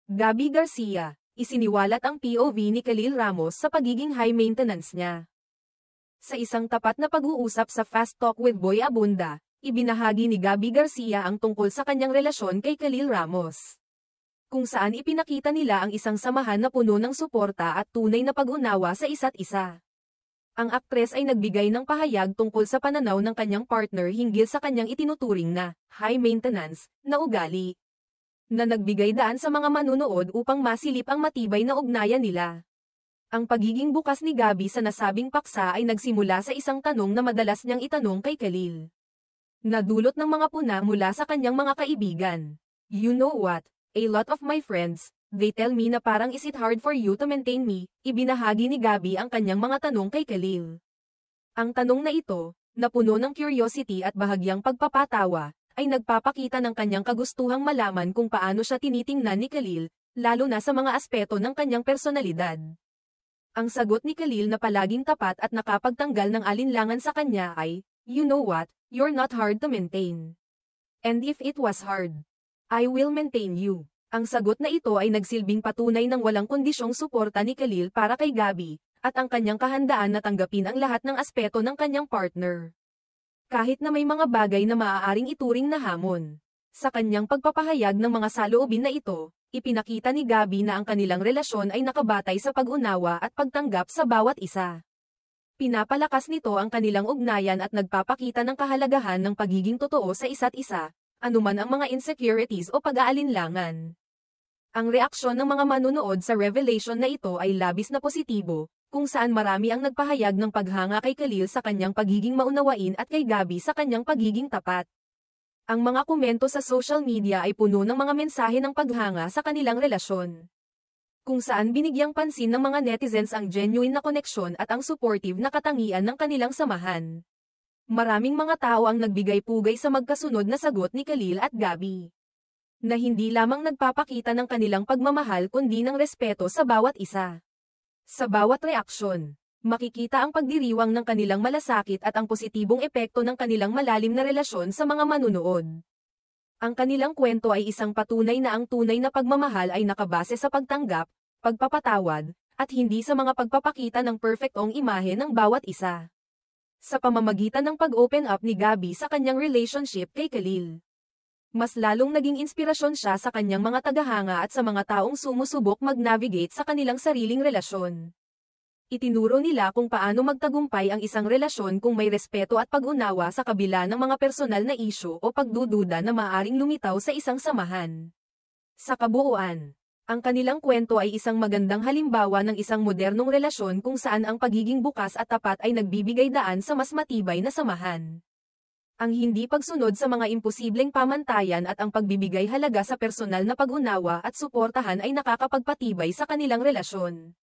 Gabby Garcia, isiniwalat ang POV ni Khalil Ramos sa pagiging high maintenance niya. Sa isang tapat na pag-uusap sa Fast Talk with Boy Abunda, ibinahagi ni Gabby Garcia ang tungkol sa kanyang relasyon kay Khalil Ramos. Kung saan ipinakita nila ang isang samahan na puno ng suporta at tunay na pag-unawa sa isa't isa. Ang aktres ay nagbigay ng pahayag tungkol sa pananaw ng kanyang partner hinggil sa kanyang itinuturing na high maintenance na ugali, na nagbigay daan sa mga manunood upang masilip ang matibay na ugnayan nila. Ang pagiging bukas ni Gabby sa nasabing paksa ay nagsimula sa isang tanong na madalas niyang itanong kay Khalil. Nadulot ng mga puna mula sa kanyang mga kaibigan. "You know what? A lot of my friends, they tell me na parang is it hard for you to maintain me?" Ibinahagi ni Gabby ang kanyang mga tanong kay Khalil. Ang tanong na ito, na puno ng curiosity at bahagyang pagpapatawa, ay nagpapakita ng kanyang kagustuhang malaman kung paano siya tinitingnan ni Khalil, lalo na sa mga aspeto ng kanyang personalidad. Ang sagot ni Khalil na palaging tapat at nakapagtanggal ng alinlangan sa kanya ay, "You know what, you're not hard to maintain. And if it was hard, I will maintain you." Ang sagot na ito ay nagsilbing patunay ng walang kondisyong suporta ni Khalil para kay Gabby, at ang kanyang kahandaan na tanggapin ang lahat ng aspeto ng kanyang partner. Kahit na may mga bagay na maaaring ituring na hamon. Sa kanyang pagpapahayag ng mga saloobin na ito, ipinakita ni Gabby na ang kanilang relasyon ay nakabatay sa pag-unawa at pagtanggap sa bawat isa. Pinapalakas nito ang kanilang ugnayan at nagpapakita ng kahalagahan ng pagiging totoo sa isa't isa, anuman ang mga insecurities o pag-aalinlangan. Ang reaksyon ng mga manunood sa revelation na ito ay labis na positibo, kung saan marami ang nagpahayag ng paghanga kay Khalil sa kanyang pagiging maunawain at kay Gabby sa kanyang pagiging tapat. Ang mga komento sa social media ay puno ng mga mensahe ng paghanga sa kanilang relasyon. Kung saan binigyang pansin ng mga netizens ang genuine na koneksyon at ang supportive na katangian ng kanilang samahan. Maraming mga tao ang nagbigay pugay sa magkasunod na sagot ni Khalil at Gabby, na hindi lamang nagpapakita ng kanilang pagmamahal kundi ng respeto sa bawat isa. Sa bawat reaksyon, makikita ang pagdiriwang ng kanilang malasakit at ang positibong epekto ng kanilang malalim na relasyon sa mga manunood. Ang kanilang kwento ay isang patunay na ang tunay na pagmamahal ay nakabase sa pagtanggap, pagpapatawad, at hindi sa mga pagpapakita ng perfectong imahe ng bawat isa. Sa pamamagitan ng pag-open up ni Gabby sa kanyang relationship kay Khalil, mas lalong naging inspirasyon siya sa kanyang mga tagahanga at sa mga taong sumusubok mag-navigate sa kanilang sariling relasyon. Itinuro nila kung paano magtagumpay ang isang relasyon kung may respeto at pag-unawa sa kabila ng mga personal na isyu o pagdududa na maaaring lumitaw sa isang samahan. Sa kabuuan, ang kanilang kwento ay isang magandang halimbawa ng isang modernong relasyon kung saan ang pagiging bukas at tapat ay nagbibigay daan sa mas matibay na samahan. Ang hindi pagsunod sa mga imposibleng pamantayan at ang pagbibigay halaga sa personal na pag-unawa at suportahan ay nakakapagpatibay sa kanilang relasyon.